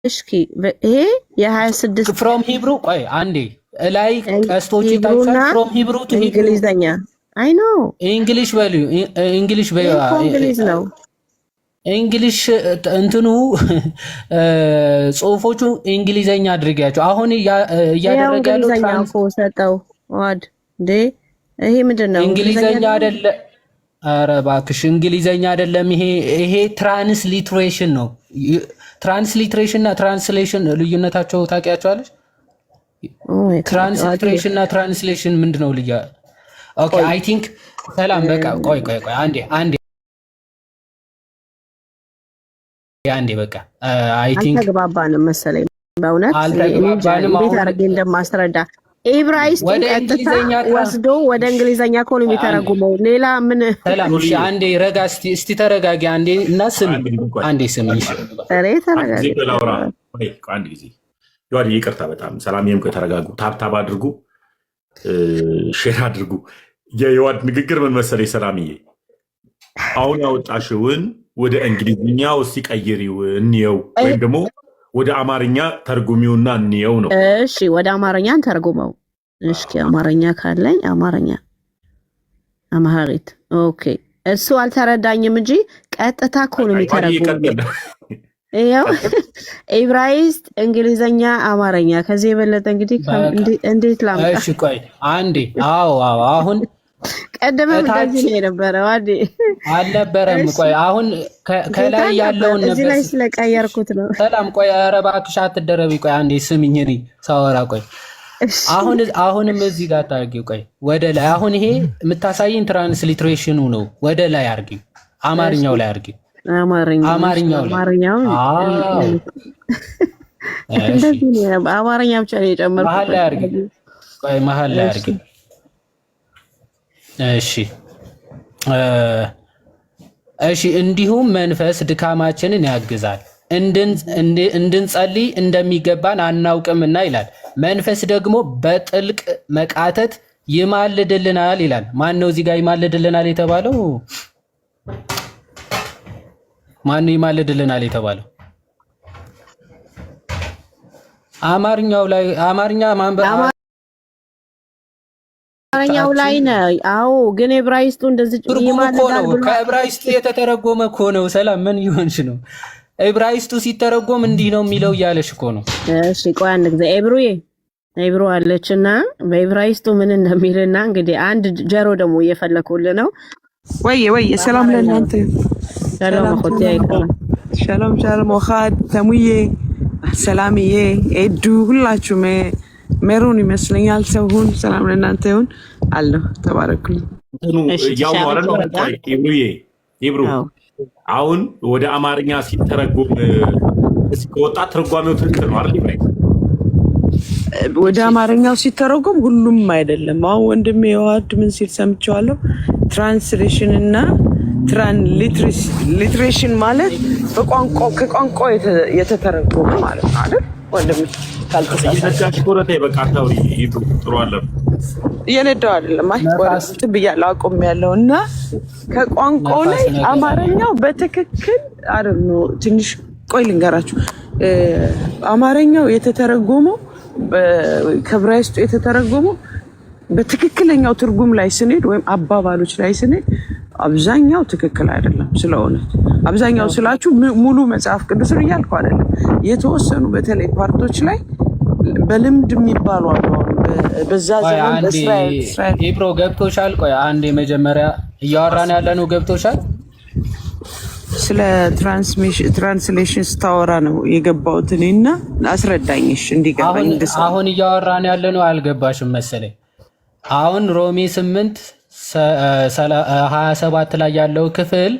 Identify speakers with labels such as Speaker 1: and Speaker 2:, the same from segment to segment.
Speaker 1: እሽኪ ይሄ የ26
Speaker 2: ፍሮም ሂብሩ ቆይ አንዴ ላይ ቀስቶች ይታያል። ፍሮም ሂብሩ ቱ
Speaker 1: እንግሊዘኛ አይ ኖ
Speaker 2: እንግሊሽ በሉ እንግሊሽ በዩ
Speaker 1: እንግሊዝ ነው
Speaker 2: እንግሊሽ እንትኑ ጽሁፎቹ እንግሊዘኛ አድርጋቸው አሁን እያደረገ ያለው
Speaker 1: ሰጠው ዋድ እንዴ ይሄ ምንድነው
Speaker 2: እንግሊዘኛ አይደለ ኧረ እባክሽ እንግሊዘኛ አይደለም ይሄ ትራንስሊትሬሽን ነው ትራንስሊትሬሽን እና ትራንስሌሽን ልዩነታቸው ታውቂያቸዋለሽ ትራንስሊትሬሽን እና ትራንስሌሽን ምንድነው ልያ ኦኬ አይ ቲንክ ሰላም በቃ ቆይ አንዴ በቃ አይ ቲንክ
Speaker 1: ተግባባንም መሰለኝ በእውነት እንዴት አድርጌ እንደማስረዳ ኤብራይስጥ ቀጥታ ወስዶ ወደ እንግሊዘኛ ኮን የሚተረጉመው ሌላ ምን
Speaker 2: ሰላም እሺ አንዴ ረጋ እስቲ ተረጋጊ አንዴ እና ስሚ አንዴ ስሚ
Speaker 1: ተረጋጊ
Speaker 3: አንድ ጊዜ ይዋዲ ይቅርታ በጣም ሰላምዬም ከተረጋጉ ታብታብ አድርጉ ሼር አድርጉ የይዋድ ንግግር ምን መሰለኝ ሰላምዬ አሁን ያወጣሽውን ወደ እንግሊዝኛው ሲቀይሪው እንየው ወይም ደግሞ ወደ አማርኛ ተርጉሚውና እንየው ነው
Speaker 1: እሺ ወደ አማርኛን ተርጉመው እሺ አማርኛ ካለኝ አማርኛ አማሃሪት ኦኬ እሱ አልተረዳኝም እንጂ ቀጥታ ኮን የሚተረጉመው ያው ኤብራይስጥ እንግሊዘኛ አማርኛ ከዚህ የበለጠ እንግዲህ እንዴት ላምጣ
Speaker 2: እሺ ቆይ አንዴ አዎ አሁን
Speaker 1: ቀደም እንደዚህ ነው የነበረው አይደል
Speaker 2: አልነበረም ቆይ አሁን ከላይ ያለውን ነበር
Speaker 1: እዚህ ላይ ስለቀየርኩት ነው
Speaker 2: ሰላም ቆይ ኧረ እባክሽ አትደረቢ ቆይ አንዴ ስሚኝ እኔ ሳወራ ቆይ አሁንም እዚህ ጋር ታርጊው ቆይ ወደ ላይ አሁን ይሄ የምታሳይን ትራንስሊትሬሽኑ ነው ወደ ላይ አርጊው አማርኛው ላይ አርጊው አማርኛው እንደዚህ ነው አማርኛ ብቻ ነው የጨመርኩት መሀል ላይ አርጊው ቆይ መሀል ላይ አርጊው እሺ እንዲሁም መንፈስ ድካማችንን ያግዛል እንድንጸልይ እንደሚገባን አናውቅምና ይላል መንፈስ ደግሞ በጥልቅ መቃተት ይማልድልናል ይላል ማን ነው እዚህ ጋር ይማልድልናል የተባለው ማን ይማልድልናል የተባለው አማርኛው ላይ አማርኛ ማንበብ
Speaker 1: አማርኛው ላይ ነው አዎ ግን ኤብራይስጡ እንደዚህ
Speaker 2: ይማልዳል ከኤብራይስጡ የተተረጎመ እኮ ነው ሰላም ምን ይሆንሽ ነው ኤብራይስጡ ሲተረጎም እንዲህ ነው የሚለው እያለሽ እኮ ነው
Speaker 1: እሺ ቆይ አንድ ጊዜ ኤብሩ አለችና በኤብራይስጡ ምን እንደሚልና እንግዲህ አንድ ጀሮ ደግሞ እየፈለኩልህ ነው
Speaker 4: ወይ ሰላም ለእናንተ
Speaker 1: ሰላም አቆቴ አይቀርም
Speaker 4: ሻሎም ወኻድ ተሙዬ ሰላምዬ ኤዱ ሁላችሁም ሜሮን ይመስለኛል ሰውን ሰላም ለእናንተ ይሁን አለሁ ተባረኩልኝ
Speaker 3: ያው ማረን ኢብሩ አሁን ወደ አማርኛ ሲተረጎም እስከወጣ ትርጓሜው ትክክል ነው አይደል
Speaker 4: ወደ አማርኛው ሲተረጎም ሁሉም አይደለም አሁን ወንድሜ ይዋድ ምን ሲል ሰምቻለሁ ትራንስሌሽን እና ትራንስሊትሬሽን ማለት ከቋንቋ የተተረጎመ ማለት ነው አይደል ወንድሜ
Speaker 3: ካልተሳሳች ኮረቴ በቃ ታውሪ ይብሩ ጥሩ አለ
Speaker 4: የነዳው አይደለም ወራስት ብያለሁ አቆም ያለውና ከቋንቋው ላይ አማርኛው በትክክል አይደል ትንሽ ቆይ ልንገራችሁ አማርኛው የተተረጎመው ከዕብራይስጡ የተተረጎመው በትክክለኛው ትርጉም ላይ ስንሄድ ወይም አባባሎች ላይ ስንሄድ አብዛኛው ትክክል አይደለም ስለሆነች አብዛኛው ስላችሁ ሙሉ መጽሐፍ ቅዱስን እያልኩ አይደለም የተወሰኑ በተለይ ፓርቶች ላይ በልምድ የሚባሉ አሉ በዛ ዘመን በእስራኤል
Speaker 2: ኢብሮ ገብቶሻል ቆይ አንዴ መጀመሪያ እያወራን ያለነው ገብቶሻል
Speaker 4: ስለ ትራንስሌሽን ስታወራ ነው የገባሁት እኔና አስረዳኝሽ እንዲገባኝ
Speaker 2: አሁን እያወራን ያለነው አልገባሽም መሰለኝ አሁን ሮሜ 8:27 ላይ ያለው ክፍል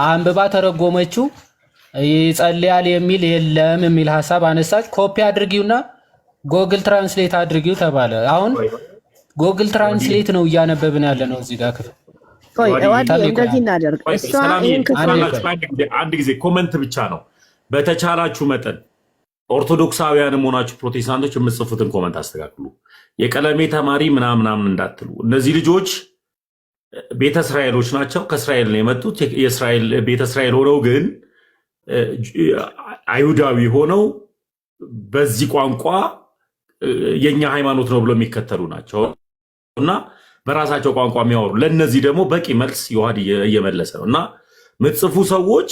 Speaker 2: አንብባ ተረጎመችው ይጸልያል የሚል የለም የሚል ሐሳብ አነሳች ኮፒ አድርጊውና ጎግል ትራንስሌት አድርጊው ተባለ አሁን ጎግል ትራንስሌት ነው እያነበብን ያለነው እዚህ ጋር ክፍል
Speaker 1: ቆይ እንደዚህ እናደርግ
Speaker 3: አንድ ጊዜ ኮሜንት ብቻ ነው በተቻላችሁ መጠን ኦርቶዶክሳውያንም ሆናችሁ ፕሮቴስታንቶች የምትጽፉትን ኮሜንት አስተካክሉ የቀለሜ ተማሪ ምናምን እንዳትሉ እነዚህ ልጆች ቤተ እስራኤሎች ናቸው ከእስራኤል ነው የመጡት የእስራኤል ቤተ እስራኤል ሆነው ግን አይሁዳዊ ሆነው በዚህ ቋንቋ የኛ ሃይማኖት ነው ብሎ የሚከተሉ ናቸው እና በራሳቸው ቋንቋ የሚያወሩ ለነዚህ ደግሞ በቂ መልስ ዮሐድ እየመለሰ ነው እና ምትጽፉ ሰዎች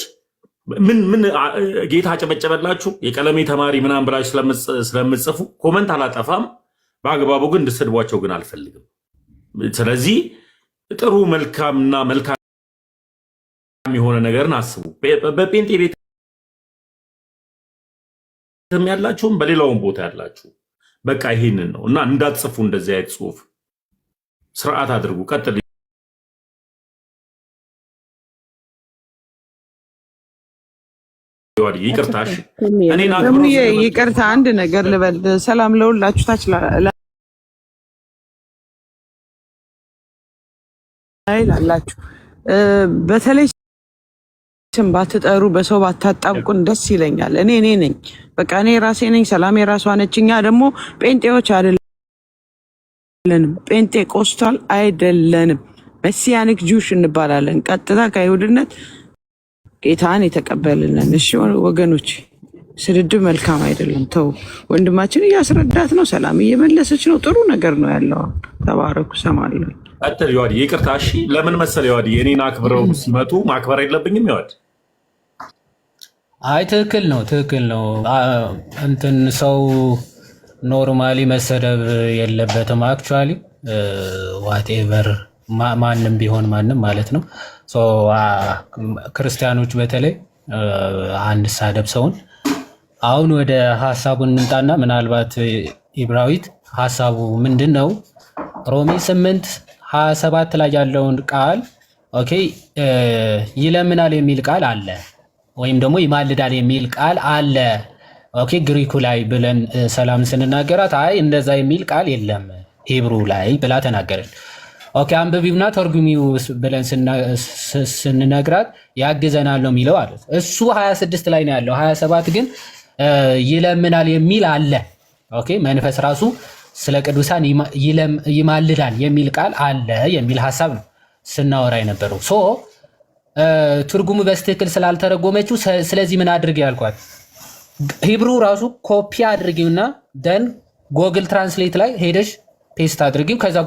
Speaker 3: ምን ጌታ አጨበጨበላችሁ የቀለሜ ተማሪ ምናምን ብላችሁ ስለምትጽፉ ኮመንት አላጠፋም። በአግባቡ ግን እንድትሰድቧቸው ግን አልፈልግም። ስለዚህ ጥሩ መልካምና መልካም የሆነ ነገርን አስቡ። በጴንጤ ቤት ያላችሁም በሌላውም ቦታ ያላችሁ በቃ ይሄንን ነው እና እንዳትጽፉ እንደዚህ አይነት ጽሁፍ ስርዓት አድርጉ። ቀጥል። ይቅርታ
Speaker 4: ይቅርታ፣ አንድ ነገር ልበል። ሰላም ለሁላችሁ። ታች ላይ ላላችሁ በተለይ ስም ባትጠሩ በሰው ባታጣብቁን ደስ ይለኛል። እኔ ነኝ በቃ እኔ ራሴ ነኝ። ሰላም የራሷ ነች። እኛ ደግሞ ጴንጤዎች አይደለንም፣ ጴንጤ ቆስቷል አይደለንም፣ መሲያኒክ ጁሽ እንባላለን። ቀጥታ ከይሁድነት ጌታን የተቀበልንን። እሺ ወገኖች፣ ስድድብ መልካም አይደለም። ተው፣ ወንድማችን እያስረዳት ነው፣ ሰላም እየመለሰች ነው። ጥሩ ነገር ነው ያለው። ተባረኩ። ሰማለሁ።
Speaker 3: አጥር ይዋዲ ይቅርታ። እሺ ለምን መሰለ ይዋዲ እኔን አክብረው ሲመጡ ማክበር የለብኝም ይዋዲ?
Speaker 2: አይ ትክክል ነው። እንትን ሰው ኖርማሊ መሰደብ የለበትም። አክቹዋሊ ዋቴቨር ማንም ቢሆን ማንም ማለት ነው። ክርስቲያኖች በተለይ አንሳደብ ሰውን። አሁን ወደ ሀሳቡን እንምጣና ምናልባት ኢብራዊት ሀሳቡ ምንድን ነው? ሮሜ 8:27 ላይ ያለውን ቃል ኦኬ፣ ይለምናል የሚል ቃል አለ፣ ወይም ደግሞ ይማልዳል የሚል ቃል አለ። ኦኬ ግሪኩ ላይ ብለን ሰላም ስንናገራት አይ እንደዛ የሚል ቃል የለም ሂብሩ ላይ ብላ ተናገረን። ኦኬ አንብቢውና ተርጉሚው ብለን ስንነግራት ያግዘናል ነው የሚለው አለ። እሱ 26 ላይ ነው ያለው። 27 ግን ይለምናል የሚል አለ። ኦኬ መንፈስ ራሱ ስለ ቅዱሳን ይማልዳል የሚል ቃል አለ የሚል ሀሳብ ነው ስናወራ የነበረው። ትርጉሙ በስትክክል ስላልተረጎመችው ስለዚህ ምን አድርግ ያልኳት ሂብሩ ራሱ ኮፒ አድርጊውና ደን ጎግል ትራንስሌት ላይ ሄደሽ ፔስት አድርጊው፣ ከዛ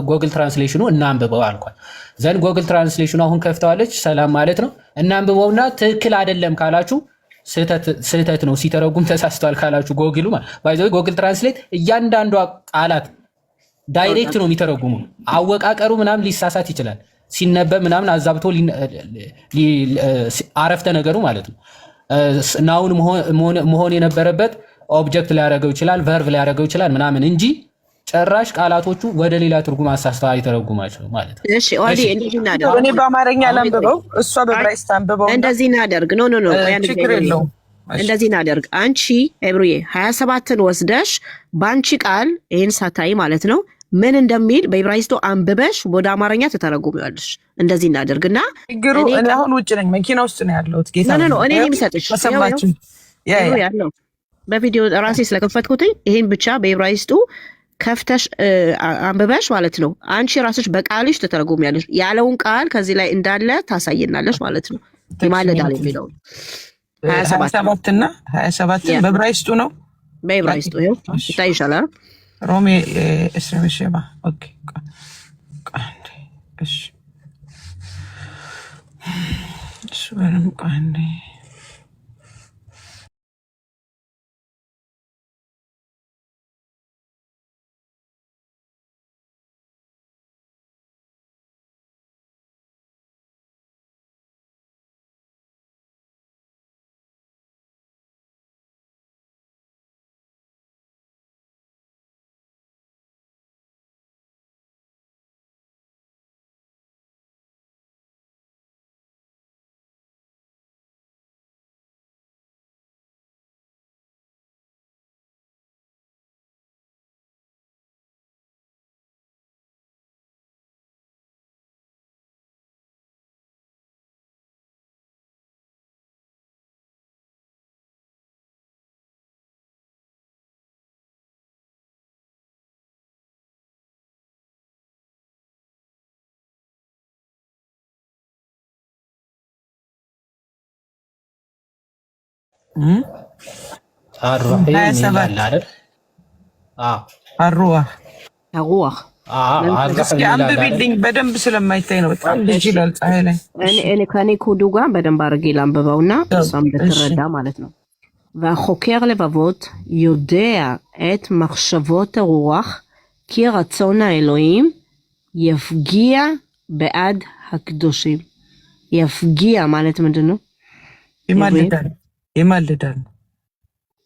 Speaker 2: ጎግል ትራንስሌሽኑ እናንብበው አልኳት። ዘን ጎግል ትራንስሌሽኑ አሁን ከፍተዋለች። ሰላም ማለት ነው። እናንብበውና ትክክል አይደለም ካላችሁ ስህተት ነው ሲተረጉም ተሳስተዋል ካላችሁ ጎግሉ ባይዘው ጎግል ትራንስሌት እያንዳንዷ ቃላት ዳይሬክት ነው የሚተረጉሙ። አወቃቀሩ ምናምን ሊሳሳት ይችላል ሲነበብ ምናምን አዛብቶ አረፍተ ነገሩ ማለት ነው። ናውን መሆን የነበረበት ኦብጀክት ሊያደርገው ይችላል፣ ቨርቭ ሊያደርገው ይችላል ምናምን እንጂ ጭራሽ ቃላቶቹ ወደ ሌላ ትርጉም አሳስተው አይተረጉማቸው ማለት ነው።
Speaker 1: እሺ ኦዲ እንደዚህ እናደርግ።
Speaker 4: እኔ በአማርኛ ላንብበው፣ እሷ በዕብራይስጥ አንብበው።
Speaker 1: እንደዚህ እናደርግ። ኖ
Speaker 4: ችግር የለውም።
Speaker 1: እንደዚህ እናደርግ። አንቺ ኤብሩዬ 27ን ወስደሽ በአንቺ ቃል ይሄን ሳታይ ማለት ነው ምን እንደሚል በዕብራይስጡ አንብበሽ ወደ አማርኛ ተተረጉሚዋለሽ። እንደዚህ እናደርግና
Speaker 4: ችግሩ እኔ አሁን ውጭ ነኝ፣ መኪና ውስጥ ነው ያለሁት። ጌታ
Speaker 1: ኖ እኔ የሚሰጥሽ ያለው በቪዲዮ ራሴ ስለከፈትኩት ይሄን ብቻ በዕብራይስጡ ከፍተሽ አንብበሽ ማለት ነው። አንቺ ራስሽ በቃልሽ ተተረጉሚያለሽ። ያለውን ቃል ከዚህ ላይ እንዳለ ታሳየናለሽ ማለት ነው። ይማልዳል የሚለው
Speaker 4: 27 እና 27 በዕብራይስጡ ነው።
Speaker 1: በዕብራይስጡ ይኸው ይታይሻል።
Speaker 4: ሮሜ እስረምሽባ ኦኬ እሺ እሱ በረም ቃንዴ
Speaker 2: الرحيم ይላል
Speaker 4: الروح
Speaker 1: እስኪ
Speaker 4: አንብቢልኝ በደንብ ስለማይታይ ነው በጣም ልጅ ይላል ፀሐይ ላይ
Speaker 1: እኔ ከኔ ኮዱ ጋር በደንብ አድርጌ ላንብበውና እሷም እንድትረዳ ማለት ነው והחוקר לבבות יודע את מחשבות הרוח כי רצון האלוהים יפגיע בעד הקדושים יפגיע ማለት ምንድን ነው
Speaker 4: ይማልዳል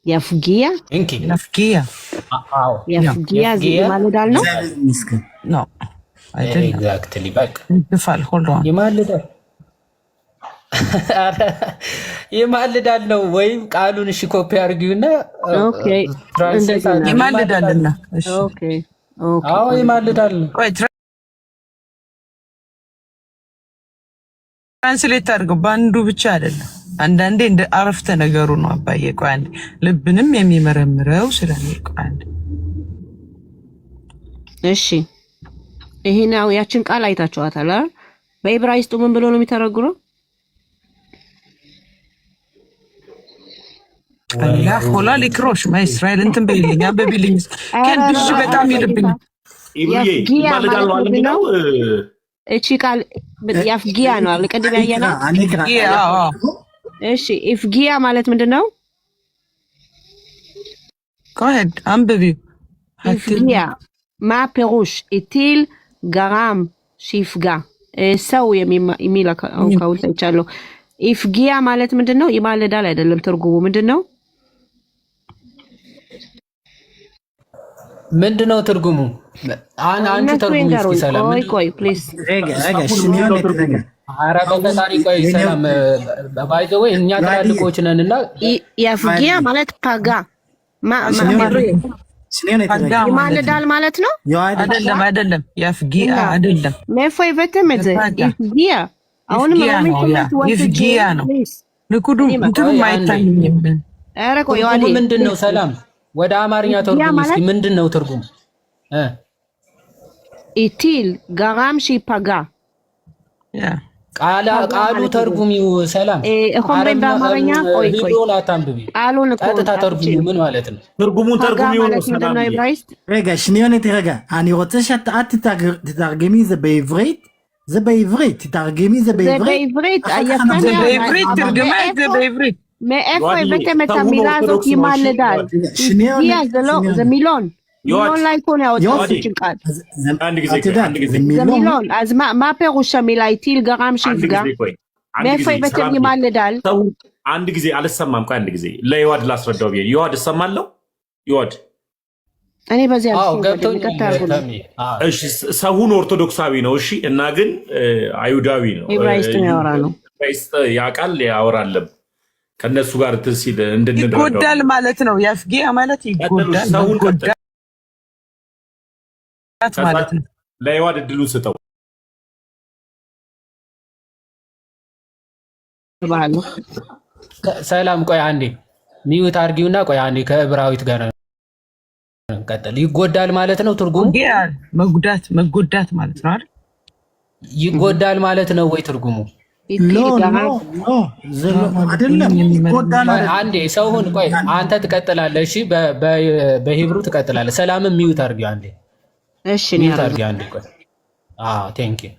Speaker 1: يفجيع
Speaker 4: يفجيع
Speaker 1: يفجيع زي ما قال له
Speaker 4: no
Speaker 2: exactly back
Speaker 4: ይፋል hold on
Speaker 2: ይማልዳል ነው ወይም ቃሉን እሺ ኮፒ አድርጊውና
Speaker 1: ኦኬ
Speaker 4: ይማልዳልና
Speaker 1: እሺ ኦኬ
Speaker 2: አዎ ይማልዳል
Speaker 4: ወይ ትራንስሌት አድርገው ባንዱ ብቻ አይደለም አንዳንዴ እንደ አረፍተ ነገሩ ነው አባዬ ቆይ አንዴ ልብንም የሚመረምረው ስለሚቆይ
Speaker 1: እሺ ይሄናው ያችን ቃል አይታችኋታል አይደል በዕብራይስጡ ምን ብሎ ነው የሚተረጉረው
Speaker 4: አላህ ወላ ሊክሮሽ ማይስራኤል እንትን በይልኛ በቢልኝ ከን ብዙ በጣም ይልብኝ
Speaker 3: ኢብዬ ይባልዳል ማለት ነው
Speaker 1: እቺ ቃል ያፍጊያ ነው አይደል ቀደም ያያና እሺ ኢፍጊያ ማለት ምንድነው
Speaker 4: ቆሄድ አንብቢው
Speaker 1: ኢፍጊያ ማ ፒሩሽ ኢቲል ገራም ሲፍጋ ሰው የሚላካ አውቃው ተቻለው ኢፍጊያ ማለት ምንድነው ይማልዳል አይደለም ትርጉሙ ምንድነው
Speaker 2: ምንድነው ትርጉሙ አንቺ ትርጉሙ እስኪ ሰላም
Speaker 1: ቆይ ፕሊዝ
Speaker 2: አራ በፈጣሪ ቆይ ሰላም ባይ ዘ ወይ እኛ ትላልቆች ነንና
Speaker 1: ያፍጊያ ማለት ፓጋ ይማልዳል ማለት ነው
Speaker 4: አይደለም ያፍጊያ አይደለም
Speaker 1: ነፎይ በተመዘ ይፍጊያ አሁንም
Speaker 4: ይፍጊያ ነው ንኩዱ እንትም ማይታኝም
Speaker 1: አረ ቆይ ያለ
Speaker 2: ምንድነው ሰላም ወደ አማርኛ ተርጉም እስኪ ምንድነው ትርጉም
Speaker 1: ኢቲል ጋራም ሲፓጋ
Speaker 2: ቃሉ ተርጉሚው ሰላም
Speaker 1: እኮምበን በአማርኛ ቆይ
Speaker 2: ቃሉን ቀጥታ ተርጉሚው ምን ማለት ነው
Speaker 3: ትርጉሙን ተርጉሚው
Speaker 1: ሰላም
Speaker 5: רגע שנייה רגע אני רוצה שאת תתרגמי זה בעברית זה בעברית תתרגמי זה בעברית
Speaker 4: זה בעברית תרגמה את זה בעברית
Speaker 1: מאיפה הבאתם את המילה הזאת ימלדל זה מילון מילון ላይ ኮን ያወጣው ጭንቃል
Speaker 3: አንድ ጊዜ
Speaker 1: ሚሊዮን אז מה פירוש המילה ኢቲል ገራም ሲፍጋ מאיפה הבאתם ይማልዳል
Speaker 3: አንድ ጊዜ አልሰማም ቆይ አንድ ጊዜ ለይዋድ ላስረዳው ቢይ ይዋድ ሰማለው ይዋድ
Speaker 1: እኔ በዚያ
Speaker 2: ገብቶኝ
Speaker 3: እሺ ሰውን ኦርቶዶክሳዊ ነው እሺ እና ግን አይሁዳዊ ነው
Speaker 1: ዕብራይስጥ ያወራ ነው
Speaker 3: ዕብራይስጥ ያቃል ያወራል ከነሱ ጋር ትሲል እንድንደረው
Speaker 4: ይጎዳል ማለት ነው ያፍጊያ ማለት ይጎዳል ሰውን ማለት ነው
Speaker 3: ለይዋድ እድሉን ስጠው
Speaker 2: ሰላም ቆይ አንዴ ሚዩት አርጊውና ቆይ አንዴ ከዕብራዊት ጋር ቀጥል ይጎዳል ማለት ነው ትርጉሙ መጎዳት ማለት ነው አይደል ይጎዳል ማለት ነው ወይ ትርጉሙ አንዴ ሰውን ቆይ አንተ ትቀጥላለህ እሺ በሂብሩ ትቀጥላለህ ሰላም ሚዩት አርጊው አንዴ
Speaker 1: እሺ ነው
Speaker 2: ታርጊ አንዴ ቆይ ቴንክ ዩ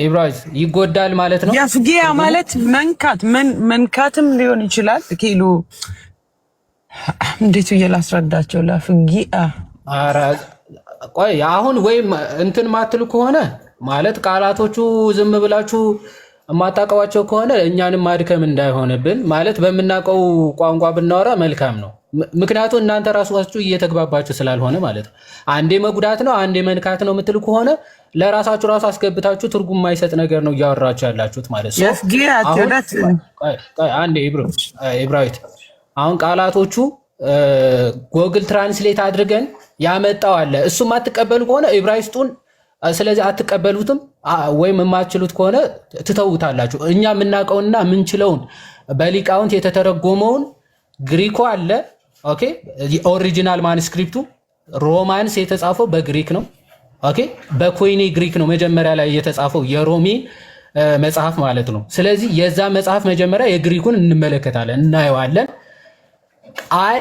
Speaker 2: ኢብራሂም ይጎዳል ማለት ነው
Speaker 4: ያፍጊያ ማለት መንካትም ሊሆን ይችላል ኪሎ እንዴት ይላስረዳቸው ለፍጊያ
Speaker 2: አራ ቆይ አሁን ወይም እንትን ማትሉ ከሆነ ማለት ቃላቶቹ ዝም ብላችሁ ማጣቀዋቸው ከሆነ እኛንም ማድከም እንዳይሆነብን ማለት በመናቀው ቋንቋ ብናወራ መልካም ነው ምክንያቱም እናንተ ራሳችሁ እየተግባባችሁ ስላልሆነ ማለት ነው አንዴ መጉዳት ነው አንዴ መንካት ነው የምትሉ ከሆነ ለራሳችሁ ራስ አስገብታችሁ ትርጉም ማይሰጥ ነገር ነው ያወራችሁ ያላችሁት ማለት ነው
Speaker 4: ያፍጊያ ተረት
Speaker 2: አንዴ ኢብራሂም አሁን ቃላቶቹ ጎግል ትራንስሌት አድርገን ያመጣው አለ እሱም አትቀበሉ ከሆነ ዕብራይስጡን ስለዚህ አትቀበሉትም ወይም የማትችሉት ከሆነ ትተውታላችሁ እኛ የምናውቀውና ምንችለውን በሊቃውንት የተተረጎመውን ግሪኮ አለ ኦኬ ኦሪጂናል ማኑስክሪፕቱ ሮማንስ የተጻፈው በግሪክ ነው ኦኬ በኮይኔ ግሪክ ነው መጀመሪያ ላይ የተጻፈው የሮሚ መጽሐፍ ማለት ነው ስለዚህ የዛ መጽሐፍ መጀመሪያ የግሪኩን እንመለከታለን እናየዋለን አይ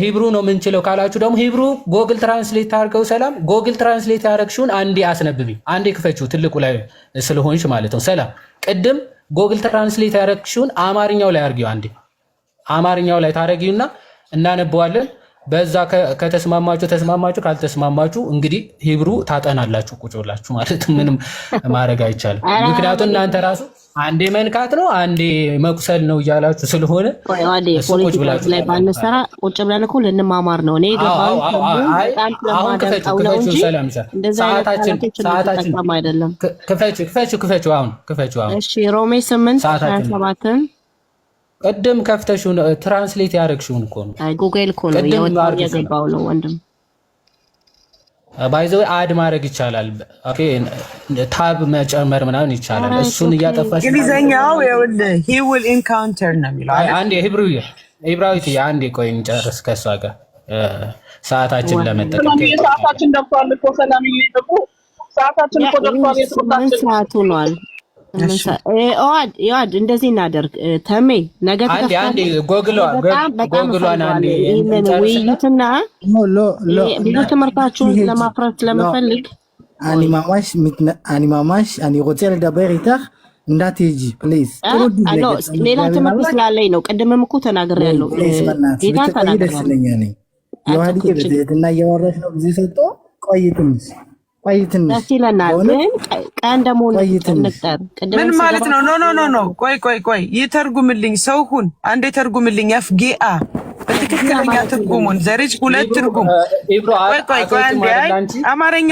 Speaker 2: ሂብሩ ነው የምንችለው ካላችሁ ደግሞ ሂብሩ ጎግል ትራንስሌት አድርገው ሰላም ጎግል ትራንስሌት ያደረግሽውን አንዴ አስነብቢ አንዴ ክፈችው ትልቁ ላይ ስለሆንሽ ማለት ነው ሰላም ቅድም ጎግል ትራንስሌት ያደረግሽውን አማርኛው ላይ አድርጊው አንዴ አማርኛው ላይ ታረጊውና እናነበዋለን በዛ ከተስማማችሁ ካልተስማማችሁ እንግዲህ ሂብሩ ታጠናላችሁ ቁጭ ብላችሁ ማለት ምንም ማድረግ አይቻልም ምክንያቱም እናንተ ራሱ አንዴ መንካት ነው አንዴ መቁሰል ነው እያላችሁ ስለሆነ ቁጭ ብላችሁ ላይ ባንሰራ ቁጭ ብለን እኮ ልንማማር ነው እኔ ገባው አሁን ክፈቹ ሰላም ሰዓታችን አይደለም ክፈቹ አሁን እሺ ሮሜ 8:27 ቀደም ከፍተሽው ትራንስሌት ያደርግሽውን እኮ ነው
Speaker 1: አይ ጉግል እኮ ነው ያገባው ነው ወንድም ባይዘው አድ ማድረግ ይቻላል ኦኬ ታብ መጨመር ምናምን ይቻላል እሱን እያጠፋሽ
Speaker 4: እንግሊዘኛው ይኸውልህ he will encounter ነው የሚለው
Speaker 2: አንዴ ሂብራዊት አንዴ ቆይ እንጨርስ ከሷ ጋር ሰዓታችን ለመጠቀም
Speaker 6: ሰዓታችን ደርሷል እኮ ሰላም ይልቁ ሰዓታችን እኮ ደርሷል የሰዓታችን
Speaker 1: ሰዓቱ ነዋል ያድ እንደዚህ እናደርግ ተሜ ነገ
Speaker 2: አንዴ ጎግሏን አንዴ
Speaker 1: ውይይትና ብዙ ትምህርታችሁን ለማፍራት ስለምፈልግ
Speaker 5: אני ממש אני רוצה לדבר איתך እንዳትሄጂ ፕሊዝ
Speaker 1: ሌላ ትምህርት ስላለኝ ነው ቅድምም እኮ ተናግሬያለሁ ጌታ ተናግሬያለሁ
Speaker 5: ዮሐንስ በትህትና እያወራሽ ነው ጊዜ ሰጥቶ ቆይትንስ
Speaker 1: ደስ ይለናል ግን ቀን ደግሞ
Speaker 4: ምን ማለት ነው ኖ ቆይ ይተርጉምልኝ ሰው ሁን አንዴ ተርጉምልኝ FGA በትክክለኛ ትርጉሙን ዘሪጅ ሁለት ትርጉም ቆይ አንዴ አማርኛ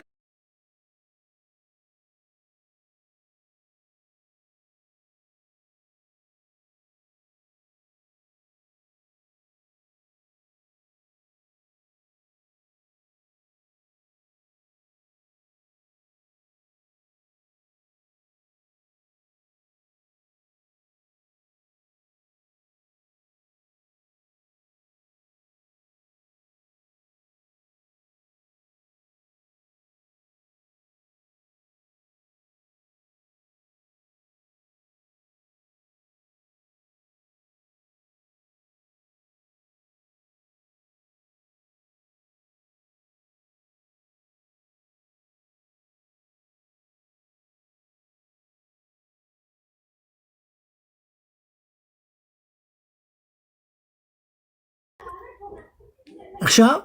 Speaker 5: עכשיו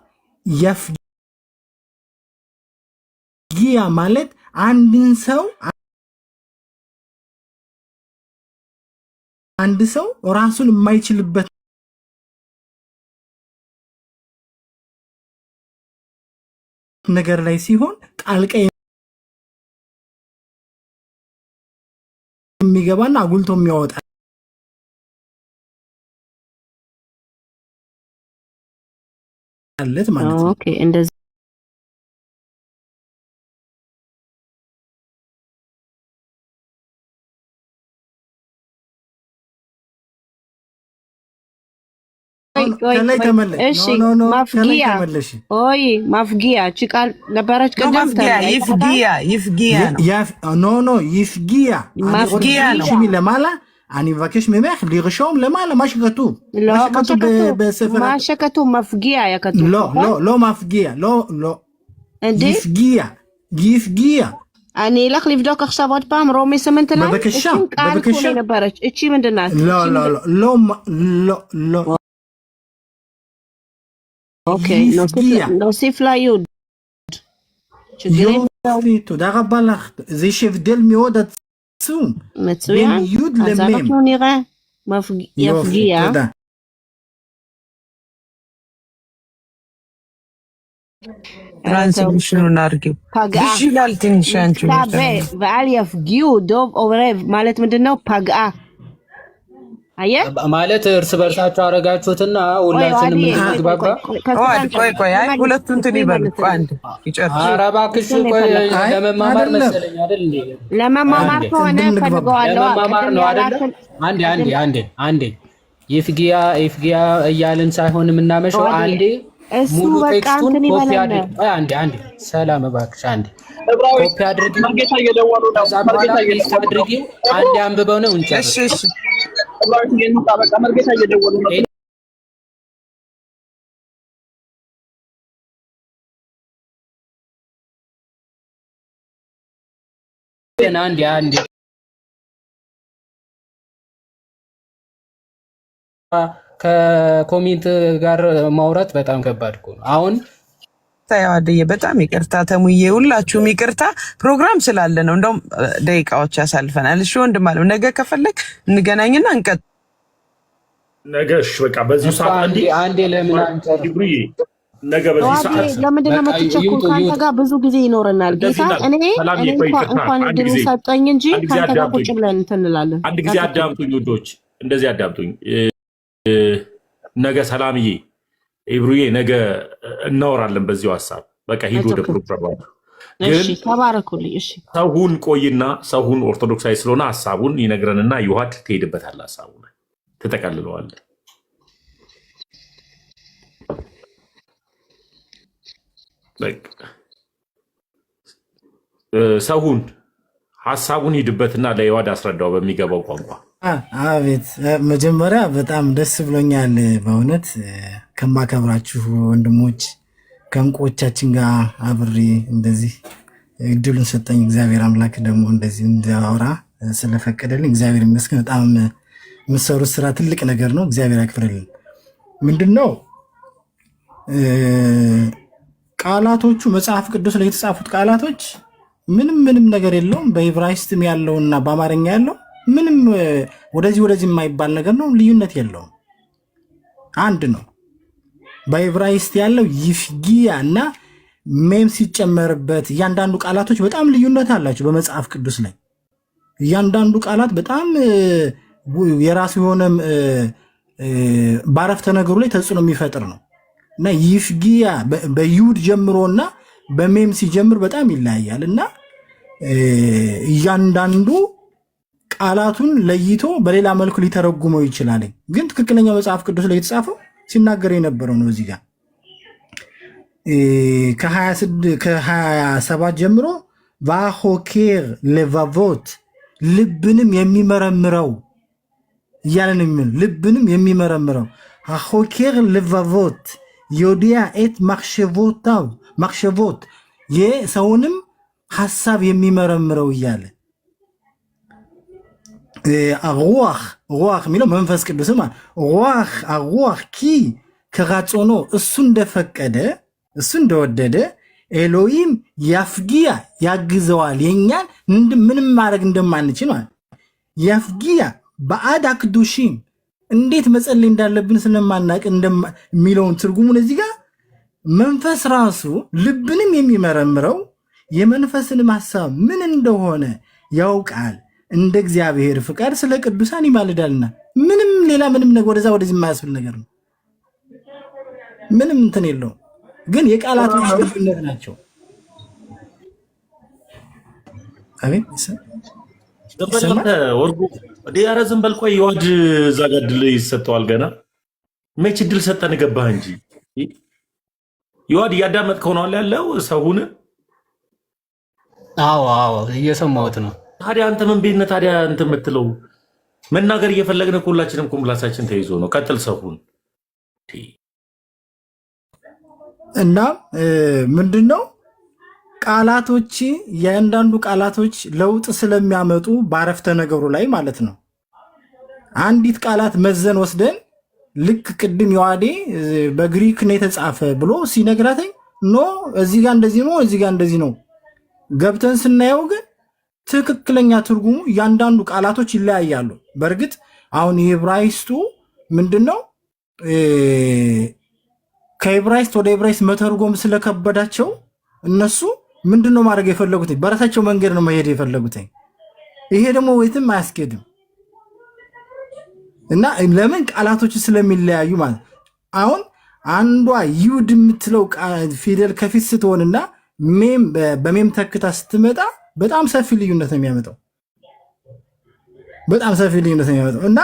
Speaker 5: יפגיע ማለት አንድን ሰው አንድ ሰው ራሱን የማይችልበት ነገር ላይ ሲሆን ጣልቃ የሚገባና አጉልቶ የሚያወጣ አለት ማለት ነው
Speaker 1: ኦኬ እንደዚህ
Speaker 5: ከላይ ተመለሽ
Speaker 1: እሺ ማፍጊያ ኦይ ማፍጊያ ቃል ነበረች ቀደም
Speaker 4: ይፍጊያ
Speaker 5: ኖ ይፍጊያ
Speaker 4: ማፍጊያ
Speaker 5: ለማላ אני מבקש ממך לרשום למעלה מה שכתוב. מה שכתוב בספר.
Speaker 1: מה שכתוב מפגיע היה כתוב.
Speaker 5: לא מפגיע, לא. יפגיע.
Speaker 1: אני אלך לבדוק עכשיו עוד פעם רומי 8 ላይ
Speaker 5: בבקשה.
Speaker 1: እቺ ምንድናት?
Speaker 5: לא.
Speaker 1: אוקיי, נוסיף לה יוד.
Speaker 5: יופי, תודה רבה לך. זה יש הבדל מאוד עצום.
Speaker 1: מצוין.
Speaker 5: בין יוד
Speaker 1: אז
Speaker 5: למם.
Speaker 1: אנחנו נראה. יפגיע.
Speaker 5: תודה.
Speaker 4: ትራንስሚሽኑን አድርጊው ይችላል ትንሽ አንቺ
Speaker 1: ועל יפגיעו דוב עורב ማለት ምንድነው ፓግአ አየህ
Speaker 2: ማለት እርስ በርሳቸው አረጋችሁትና ሁላችንም እንግባባ
Speaker 4: ቆይ አይ ሁለቱን እንትን ይበል አንድ ይጨርስ
Speaker 2: ኧረ እባክሽ ቆይ ለመማማር መሰለኝ አይደል እንዴ
Speaker 1: ለመማማር ከሆነ ፈልገዋለሁ
Speaker 2: ለመማማር ነው አይደል አንዴ ይፍጊያ እያልን ሳይሆን የምናመሸው አንዴ ሙሉ ቴክስቱን ኮፒ አድርጊ አንዴ ሰላም እባክሽ አንዴ ኮፒ አድርጊ
Speaker 6: መርጌታ እየደወሉ ነው
Speaker 2: መርጌታ አድርጊ አንዴ አንብበው ነው እንጨርስ
Speaker 6: እሺ እብራሂም ይሄን ታበቃ መርጌታ እየደወሉ ነው
Speaker 2: አንድ ከኮሜንት ጋር ማውራት በጣም ከባድ እኮ ነው። አሁን
Speaker 4: ታያዋደየ በጣም ይቅርታ ተሙዬ፣ ሁላችሁም ይቅርታ። ፕሮግራም ስላለ ነው። እንደውም ደቂቃዎች ያሳልፈናል። እሺ ወንድም አለ ነገ ከፈለክ እንገናኝና እንቀጥ
Speaker 3: ነገ እሺ፣ በቃ በዚህ ሰዓት
Speaker 2: አንዴ ለምን አንቀር
Speaker 3: ነገ በዚህ ሰዓት
Speaker 1: ለምንድን ነው የምትቸኩል? ከአንተ ጋር ብዙ ጊዜ ይኖረናል። ጌታ እኔ እንኳን እድሉ ሰጠኝ እንጂ ከአንተ ጋር ቁጭ ብለን እንትን እንላለን።
Speaker 3: አንድ ጊዜ አዳምጡኝ ውዶች፣ እንደዚህ አዳምጡኝ። ነገ ሰላምዬ ኢብሩዬ ነገ እናወራለን በዚሁ ሀሳብ። በቃ ሂድ ወደ ፕሮግራም።
Speaker 1: እሺ ተባረኩልኝ። እሺ
Speaker 3: ሰውን ቆይና ሰውን ኦርቶዶክሳዊ ስለሆነ ሀሳቡን ይነግረንና ይዋድ ትሄድበታለህ። ሀሳቡን ትጠቀልለዋለህ። በቃ ሰውን ሀሳቡን ሂድበትና ለይዋድ አስረዳው በሚገባው ቋንቋ።
Speaker 5: አቤት መጀመሪያ በጣም ደስ ብሎኛል በእውነት ከማከብራችሁ ወንድሞች ከእንቁዎቻችን ጋር አብሬ እንደዚህ እድሉን ሰጠኝ እግዚአብሔር አምላክ ደግሞ እንደዚህ እንዲያወራ ስለፈቀደልኝ እግዚአብሔር ይመስገን። በጣም የምትሰሩት ስራ ትልቅ ነገር ነው። እግዚአብሔር ያክብርልን። ምንድን ነው ቃላቶቹ መጽሐፍ ቅዱስ ላይ የተጻፉት ቃላቶች ምንም ነገር የለውም። በዕብራይስጥም ያለውና በአማርኛ ያለው ምንም ወደዚህ የማይባል ነገር ነው። ልዩነት የለውም። አንድ ነው። በዕብራይስጥ ያለው ይፍጊያ እና ሜም ሲጨመርበት እያንዳንዱ ቃላቶች በጣም ልዩነት አላቸው። በመጽሐፍ ቅዱስ ላይ እያንዳንዱ ቃላት በጣም የራሱ የሆነ ባረፍተ ነገሩ ላይ ተጽዕኖ የሚፈጥር ነው እና ይፍጊያ በይሁድ ጀምሮና በሜም ሲጀምር በጣም ይለያያል እና እያንዳንዱ ቃላቱን ለይቶ በሌላ መልኩ ሊተረጉመው ይችላል። ግን ትክክለኛ መጽሐፍ ቅዱስ ላይ የተጻፈው ሲናገር የነበረው ነው። እዚህ ጋር ከ27 ጀምሮ ቫሆኬር ሌቫቮት ልብንም የሚመረምረው እያለን የሚል ልብንም የሚመረምረው ሆኬር ሌቫቮት ዮዲያ ኤት ማክሸቮት የሰውንም ሀሳብ የሚመረምረው እያለ ሩዋህ የሚለው መንፈስ ቅዱስ ሩዋህ ኪ ከራጾኖ እሱ እንደፈቀደ እሱ እንደወደደ ኤሎሂም ያፍጊያ ያግዘዋል። የኛን ምንም ማድረግ እንደማንችል ማለት ያፍጊያ በአድ አክዱሺም እንዴት መጸለይ እንዳለብን ስለማናቅ የሚለውን ትርጉሙን እዚህ ጋር መንፈስ ራሱ ልብንም የሚመረምረው የመንፈስንም ሀሳብ ምን እንደሆነ ያውቃል፣ እንደ እግዚአብሔር ፍቃድ ስለ ቅዱሳን ይማልዳልና። ምንም ሌላ ምንም ነገር ወደዚህ የማያስብል ነገር ነው። ምንም እንትን የለውም። ግን የቃላቶች ልዩነት ናቸው።
Speaker 3: ወርጉ ዲያረ ዝም በል ቆይ። ይዋድ እዛ ጋር ድል ይሰጠዋል። ገና መች ድል ሰጠን ገባህ እንጂ ይዋድ እያዳመጥከው ነው ያለው ሰውን።
Speaker 2: አዎ እየሰማሁት ነው።
Speaker 3: ታዲያ አንተ ምን ቤት ነህ ታዲያ እንትን የምትለው? መናገር እየፈለግን ሁላችንም ምላሳችን ተይዞ ነው። ቀጥል ሰውን
Speaker 5: እና ምንድነው ቃላቶች የአንዳንዱ ቃላቶች ለውጥ ስለሚያመጡ በአረፍተ ነገሩ ላይ ማለት ነው። አንዲት ቃላት መዘን ወስደን ልክ ቅድም የዋዴ በግሪክ ነው የተጻፈ ብሎ ሲነግራተኝ ኖ እዚህ ጋር እንደዚህ ነው እዚህ ጋር እንደዚህ ነው ገብተን ስናየው ግን ትክክለኛ ትርጉሙ እያንዳንዱ ቃላቶች ይለያያሉ። በእርግጥ አሁን የዕብራይስጡ ምንድነው ከዕብራይስጥ ወደ ዕብራይስጥ መተርጎም ስለከበዳቸው እነሱ ምንድነው ማድረግ የፈለጉት? በራሳቸው መንገድ ነው መሄድ የፈለጉት። ይሄ ደግሞ ወይትም አያስኬድም እና ለምን ቃላቶች ስለሚለያዩ ማለት አሁን አንዷ ይሁድ የምትለው ፊደል ከፊት ስትሆንና ሜም በሜም ተክታ ስትመጣ በጣም ሰፊ ልዩነት ነው የሚያመጣው። በጣም ሰፊ ልዩነት ነው የሚያመጣው እና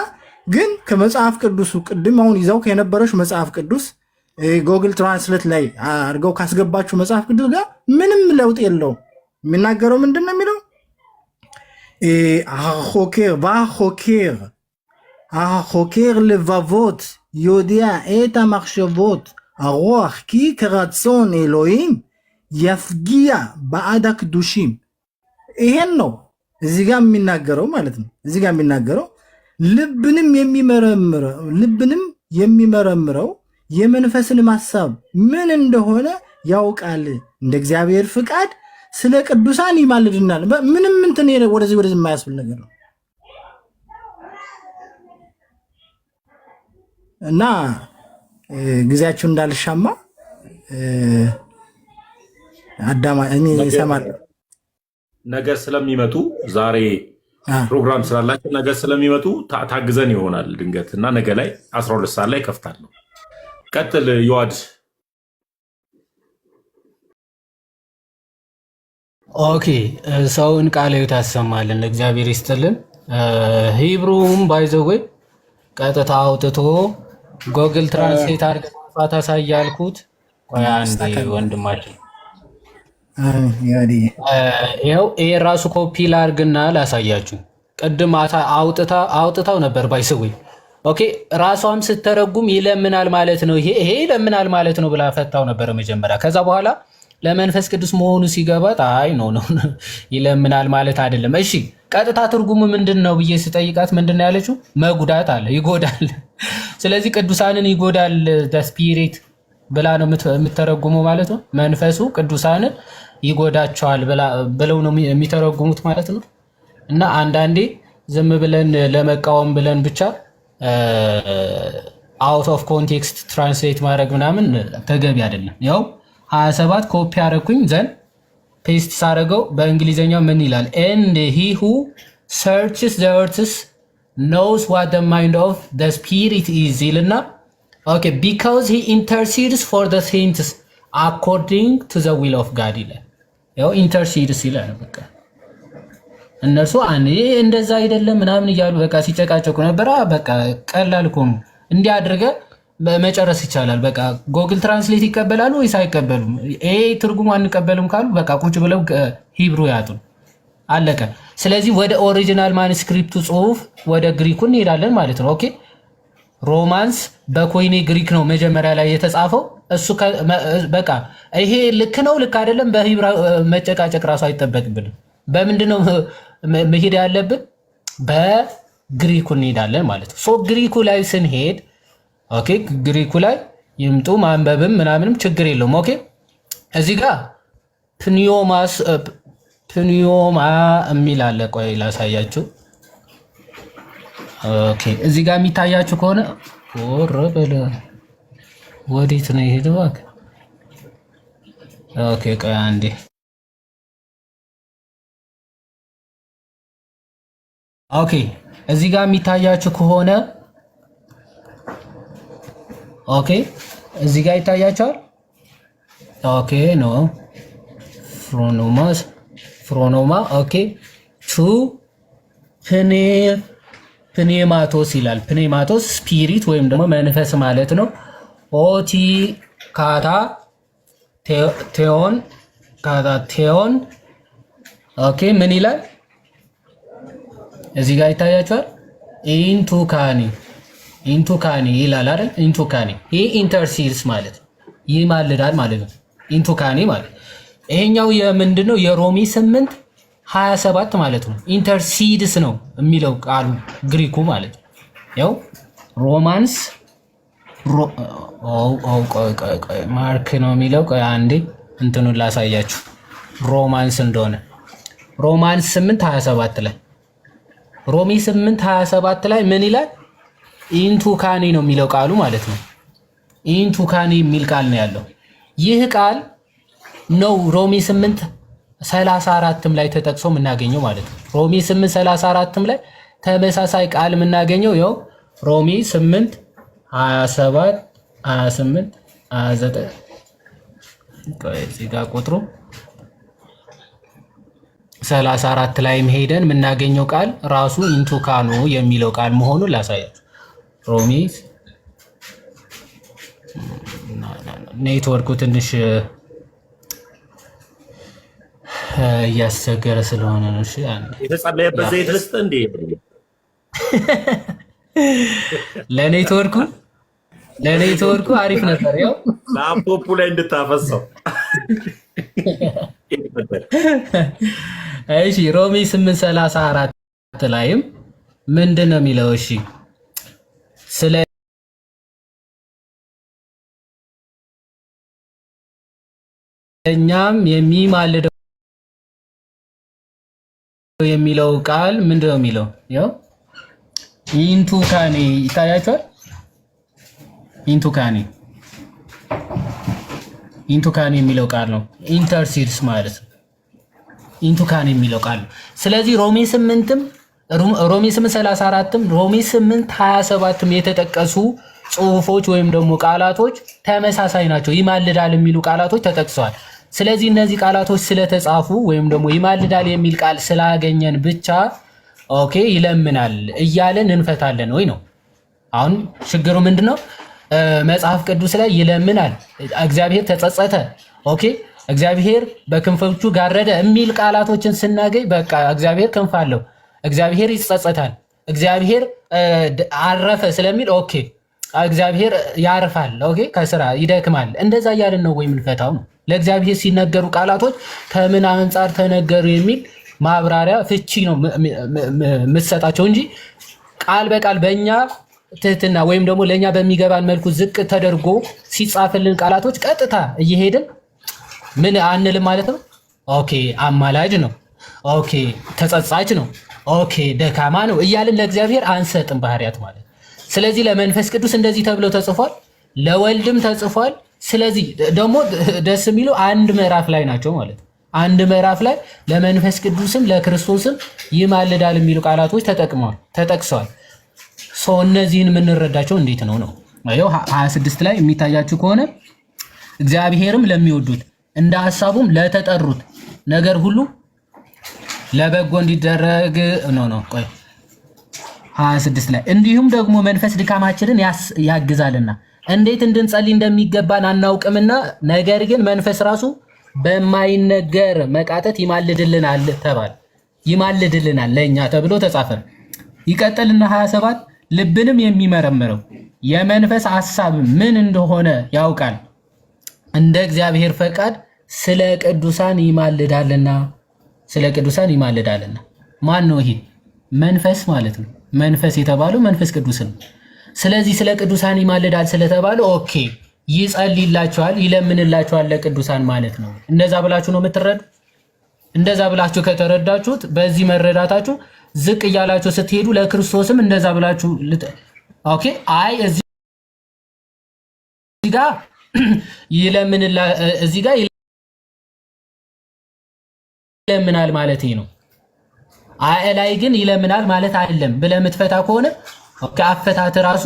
Speaker 5: ግን ከመጽሐፍ ቅዱሱ ቅድም አሁን ይዛው ከነበረሽ መጽሐፍ ቅዱስ ጎግል ትራንስሌት ላይ አድርገው ካስገባችሁ መጽሐፍ ቅዱስ ጋር ምንም ለውጥ የለውም። የሚናገረው ምንድን ነው የሚለው? ሆኬር לבבות יודע את המחשבות הרוח כי כרצון אלוהים יפגיע בעד הקדושים። ይሄን ነው እዚህ ጋር የሚናገረው ማለት ነው። እዚህ ጋር የሚናገረው ልብንም የሚመረምረው የመንፈስንም ሐሳብ ምን እንደሆነ ያውቃል፣ እንደ እግዚአብሔር ፍቃድ ስለ ቅዱሳን ይማልድናል። ምንም እንትን ወደዚህ የማያስብል ነገር ነው እና ጊዜያችሁ እንዳልሻማ አዳማ እኔ እሰማለሁ።
Speaker 3: ነገ ስለሚመጡ ዛሬ ፕሮግራም ስላላቸው ነገ ስለሚመጡ ታግዘን ይሆናል ድንገት እና ነገ ላይ 12 ሰዓት ላይ ከፍታለሁ። ቀጥል ዮሐድ።
Speaker 2: ኦኬ ሰውን ቃለ ሕይወት ያሰማልን፣ እግዚአብሔር ይስጥልን። ሂብሩም ባይዘዌ ቀጥታ አውጥቶ ጎግል ትራንስሌት አድርገህ ማጥፋት አሳይ ያልኩት ቆይ አንዴ ወንድማችን ይኸው ይሄ ራሱ ኮፒ ላርግና ላሳያችሁ። ቅድም አውጥታው ነበር ባይስዌ። ኦኬ ራሷም ስተረጉም ይለምናል ማለት ነው። ይሄ ይለምናል ማለት ነው ብላ ፈታው ነበር መጀመሪያ። ከዛ በኋላ ለመንፈስ ቅዱስ መሆኑ ሲገባት አይ ኖ ይለምናል ማለት አይደለም። እሺ ቀጥታ ትርጉሙ ምንድነው ብዬ ስጠይቃት ምንድነው ያለችው? መጉዳት አለ፣ ይጎዳል። ስለዚህ ቅዱሳንን ይጎዳል ስፒሪት ብላ ነው የምተረጉመው ማለት ነው። መንፈሱ ቅዱሳንን ይጎዳቸዋል ብለው ነው የሚተረጉሙት ማለት ነው። እና አንዳንዴ ዝም ብለን ለመቃወም ብለን ብቻ አውት ኦፍ ኮንቴክስት ትራንስሌት ማድረግ ምናምን ተገቢ አይደለም። ያው 27 ኮፒ አረኩኝ ዘን ፔስት ሳረገው በእንግሊዘኛው ምን ይላል? and he who searches the earths knows what the mind of the spirit is ይልና ኦኬ because he intercedes for the saints according to the will of God ይላል። ያው intercedes ይላል። በቃ እነሱ እንደዛ አይደለም ምናምን እያሉ በቃ ሲጨቃጨቁ ነበር። በቃ ቀላል እኮ ነው፣ እንዲህ አድርገህ መጨረስ ይቻላል። በቃ ጎግል ትራንስሌት ይቀበላሉ ወይስ አይቀበሉም? ይሄ ትርጉሙ አንቀበልም ካሉ በቃ ቁጭ ብለው ሂብሩ ያጡ፣ አለቀ። ስለዚህ ወደ ኦሪጂናል ማኑስክሪፕቱ ጽሁፍ ወደ ግሪኩ እንሄዳለን ማለት ነው። ኦኬ ሮማንስ በኮይኔ ግሪክ ነው መጀመሪያ ላይ የተጻፈው። እሱ በቃ ይሄ ልክ ነው ልክ አይደለም በሂብራ መጨቃጨቅ ራሱ አይጠበቅብንም። በምንድነው መሄድ ያለብን? በግሪኩ እንሄዳለን ማለት ነው። ሶ ግሪኩ ላይ ስንሄድ ኦኬ ግሪኩ ላይ ይምጡ ማንበብም ምናምንም ችግር የለውም። ኦኬ እዚህ ጋር ፕኒዮማ የሚል አለ። ቆይ ላሳያችሁ። ኦኬ እዚህ ጋር የሚታያችሁ ከሆነ ወረበለ ወዴት ነው የሄደው? ኦኬ ቆይ አንዴ። ኦኬ እዚህ ጋር የሚታያችሁ ከሆነ ኦኬ እዚህ ጋር ይታያችኋል። ኦኬ ኖ ፍሮኖማ ኦኬ ቱ ፕኔማቶስ ይላል። ፕኔማቶስ ስፒሪት ወይም ደግሞ መንፈስ ማለት ነው። ኦቲ ካታ ቴዮን ኦኬ ምን ይላል? እዚህ ጋር ይታያችኋል። ኢንቱካኒ ይላል አይደል? ኢንቱካኒ ይሄ ኢንተርሲድስ ማለት ይማልዳል ማለት ነው። ኢንቱካኒ ማለት ይሄኛው የምንድነው? የሮሚ 8:27 ማለት ነው። ኢንተርሲድስ ነው የሚለው ቃሉ ግሪኩ ማለት ነው። ያው ሮማንስ ማርክ ነው የሚለው። ቆይ አንዴ እንትኑን ላሳያችሁ ሮማንስ እንደሆነ። ሮማንስ 8:27 ላይ ሮሚ 8:27 ላይ ምን ይላል? ኢንቱካኒ ነው የሚለው ቃሉ ማለት ነው። ኢንቱካኒ የሚል ቃል ነው ያለው። ይህ ቃል ነው ሮሚ 8:34 ላይ ተጠቅሶ የምናገኘው ማለት ነው። ሮሚ 8:34 ላይ ተመሳሳይ ቃል የምናገኘው ያው ሮሚ 8:27 28 29 ቆይ እዚህ ጋር ቁጥሩ 34 ላይ ሄደን የምናገኘው ቃል ራሱ ኢንቱካኖ የሚለው ቃል መሆኑን ላሳያችሁ። ሮሚ ኔትወርኩ ትንሽ እያስቸገረ ስለሆነ ነው። እሺ አንዴ
Speaker 3: የተጸለየበት ዘይት ልስጥ እንዴ?
Speaker 2: ለኔትወርኩ አሪፍ ነበር። ያው
Speaker 3: ላፕቶፑ ላይ እንድታፈሰው
Speaker 2: እሺ ሮሜ 8:34 ላይም ምንድን ነው የሚለው? እሺ ስለ እኛም የሚማልደው የሚለው ቃል ምንድን ነው የሚለው? ያው ኢንቱካኔ ይታያችኋል። ኢንቱካኔ የሚለው ቃል ነው ኢንተርሲድስ ማለት ነው። ኢንቱካኔ የሚለው ቃል ነው። ስለዚህ ሮሜ 8:34ም ሮሜ 8:27ም የተጠቀሱ ጽሁፎች ወይም ደግሞ ቃላቶች ተመሳሳይ ናቸው። ይማልዳል የሚሉ ቃላቶች ተጠቅሰዋል። ስለዚህ እነዚህ ቃላቶች ስለተጻፉ ወይም ደግሞ ይማልዳል የሚል ቃል ስላገኘን ብቻ ኦኬ ይለምናል እያለን እንፈታለን ወይ ነው። አሁን ችግሩ ምንድነው? መጽሐፍ ቅዱስ ላይ ይለምናል፣ እግዚአብሔር ተጸጸተ፣ ኦኬ እግዚአብሔር በክንፎቹ ጋረደ የሚል ቃላቶችን ስናገኝ በቃ እግዚአብሔር ክንፍ አለው፣ እግዚአብሔር ይጸጸታል፣ እግዚአብሔር አረፈ ስለሚል ኦኬ እግዚአብሔር ያርፋል፣ ኦኬ ከስራ ይደክማል። እንደዛ እያልን ነው ወይ የምንፈታው ነው። ለእግዚአብሔር ሲነገሩ ቃላቶች ከምን አንጻር ተነገሩ የሚል ማብራሪያ ፍቺ ነው የምትሰጣቸው እንጂ ቃል በቃል በእኛ ትህትና ወይም ደግሞ ለእኛ በሚገባን መልኩ ዝቅ ተደርጎ ሲጻፍልን ቃላቶች ቀጥታ እየሄድን ምን አንልም ማለት ነው። ኦኬ አማላጅ ነው፣ ኦኬ ተጸጻች ነው፣ ኦኬ ደካማ ነው እያልን ለእግዚአብሔር አንሰጥም ባህሪያት ማለት። ስለዚህ ለመንፈስ ቅዱስ እንደዚህ ተብሎ ተጽፏል፣ ለወልድም ተጽፏል። ስለዚህ ደግሞ ደስ የሚሉ አንድ ምዕራፍ ላይ ናቸው ማለት ነው። አንድ ምዕራፍ ላይ ለመንፈስ ቅዱስም ለክርስቶስም ይማልዳል የሚሉ ቃላቶች ተጠቅሰዋል። እነዚህን የምንረዳቸው እንዴት ነው ነው? ይኸው 26 ላይ የሚታያችሁ ከሆነ እግዚአብሔርም ለሚወዱት እንደ ሐሳቡም ለተጠሩት ነገር ሁሉ ለበጎ እንዲደረግ ነው። ቆይ 26 ላይ እንዲሁም ደግሞ መንፈስ ድካማችንን ያግዛልና እንዴት እንድንጸልይ እንደሚገባን አናውቅምና ነገር ግን መንፈስ ራሱ በማይነገር መቃተት ይማልድልናል ተባለ። ይማልድልናል ለእኛ ተብሎ ተጻፈ። ይቀጥልና 27 ልብንም የሚመረምረው የመንፈስ ሐሳብ ምን እንደሆነ ያውቃል፣ እንደ እግዚአብሔር ፈቃድ ስለ ቅዱሳን ይማልዳልና። ስለ ቅዱሳን ይማልዳልና ማን ነው ይሄ? መንፈስ ማለት ነው። መንፈስ የተባለው መንፈስ ቅዱስ ነው። ስለዚህ ስለ ቅዱሳን ይማልዳል ስለተባለው ኦኬ ይጸልይላቸዋል፣ ይለምንላቸዋል ለቅዱሳን ማለት ነው። እንደዛ ብላችሁ ነው የምትረዱ? እንደዛ ብላችሁ ከተረዳችሁት በዚህ መረዳታችሁ ዝቅ እያላችሁ ስትሄዱ ለክርስቶስም እንደዛ ብላችሁ ኦኬ አይ እዚህ ጋር ይለምናል ማለት ነው። አይ ላይ ግን ይለምናል ማለት አይደለም ብለህ የምትፈታ ከሆነ ኦኬ አፈታት ራሱ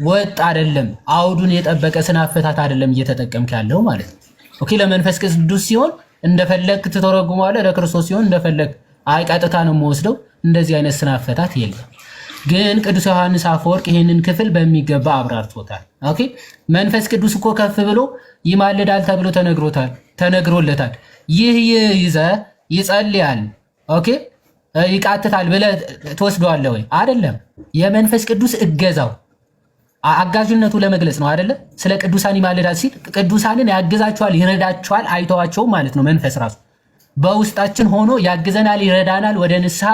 Speaker 2: ወጥ አይደለም፣ አውዱን የጠበቀ ስነ አፈታት አይደለም እየተጠቀምክ ያለው ማለት ነው። ኦኬ ለመንፈስ ቅዱስ ሲሆን እንደፈለክ ትተረጉማለህ፣ ለክርስቶስ ሲሆን እንደፈለክ አይ ቀጥታ ነው የምወስደው። እንደዚህ አይነት ስነ አፈታት የለም። ግን ቅዱስ ዮሐንስ አፈወርቅ ይሄንን ክፍል በሚገባ አብራርቶታል። ኦኬ መንፈስ ቅዱስ እኮ ከፍ ብሎ ይማልዳል ተብሎ ተነግሮለታል። ይህ ይዘህ ይጸልያል፣ ኦኬ ይቃትታል ብለህ ትወስደዋለህ ወይ? አይደለም። የመንፈስ ቅዱስ እገዛው አጋዥነቱ ለመግለጽ ነው አይደለ? ስለ ቅዱሳን ይማልዳል ሲል ቅዱሳንን ያግዛቸዋል፣ ይረዳቸዋል፣ አይተዋቸውም ማለት ነው። መንፈስ ራሱ በውስጣችን ሆኖ ያግዘናል፣ ይረዳናል፣ ወደ ንስሐ